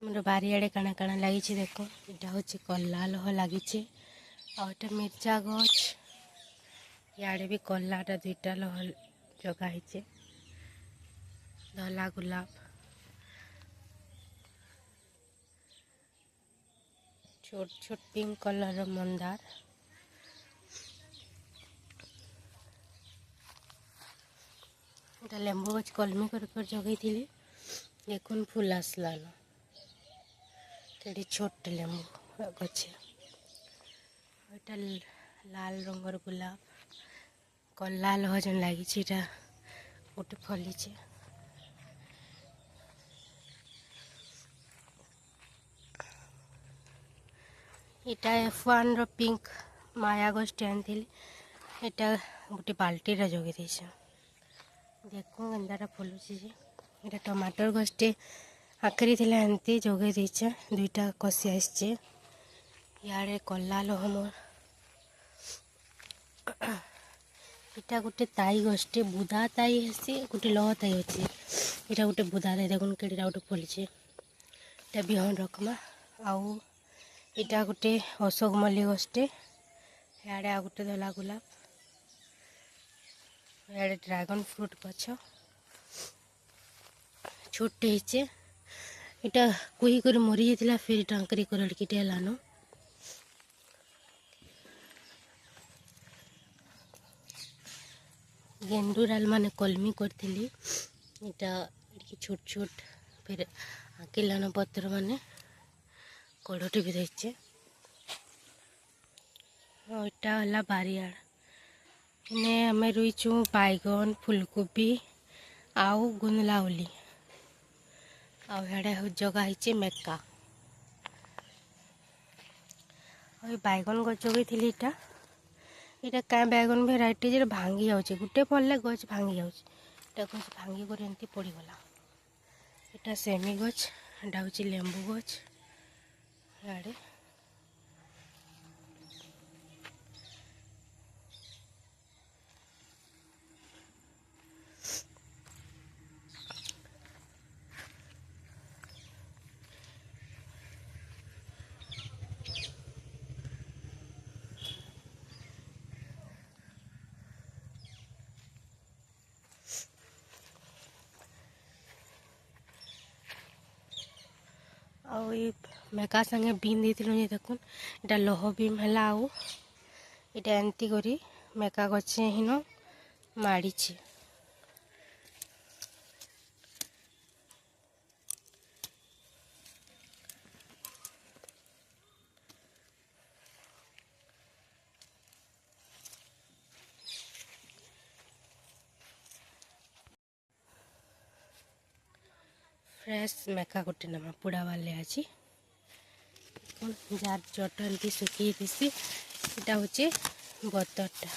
मोर बारियाड़े काଣା काଣା लगी देख यहाँ हूँ कला लह लगी आटा मिर्चा गछ इे भी कलाटा दुईटा लह जगाई धला गुलाब छोट छोट पिंक कलर मंदार लेंबू गछ कलमी कर जगई थी देखुन फूल आसलान के छोट लेंबू गछे एटा लाल रंगर गुलाब कला लह जन लगी गोटे फलीचे इटा F1 रो पिंक माया गछटे आनी एटा गोटे बाल्टी जगे देछ देखो गंदाटा फलुची ये टमाटर गछटे आखरी थे एमती जगे देचे दुईटा कषि आसचे इे कला लह मोर इटा गोटे ताई गछटे बुदा ताई हेसी गोटे लह ताई अच्छे यहाँ गोटे बुदा ताई देखुन के गोटे फलीचे इटा बिहन रखमा आउ इटा गोटे अशोक मल्ली गछटे इे आ गोटे धला गुलाब इे ड्रैगन फ्रूट गछ छोटे हेचे इटा कुही कर मरी जाता फिर टांकरी करड़कीटे हेलानो गेंडू डाल माने कलमी करी इटा छोट छोट फिर आकिलानो पत्र माने कड़ोटी भी देचे इटा हला बारियाड़ इने आम रुईचु बैगन फुलकोबी आउ गुंदलाउली आड़े जगह मेका बैगन गच जगई इटा यहाँ क्या बैगन भेराइटी भांगी जाऊे गोटे फल गच भांगी जाऊे गच भांगी कर एमती पड़गला यहाँ सेमी गच एटा हूँ लेंबू गच इे आउ मेका संगे बीन देथिलु जे देखुन इटा लह बीम है आउ इटा एमती करी मेका गचे हिन माड़ीचे फ्रेश मेका गोटे नमा पुड़ा वाले आज जार चटन सुखी थी यहाँ हूँ बतरटा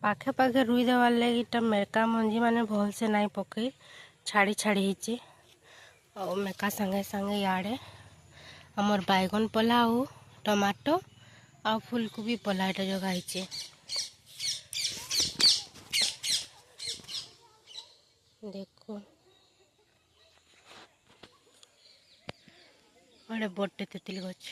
पाखे पाखे रुई देवार लगे मेका मंजी माने भल से नहीं पकई छाड़ी छाड़ी होची और मेका संगे संगे इे आमर बैगन पला आउ टमाटो आ फूलकोबी पला इटा जगाई देखो बड़े तेतुली गछ।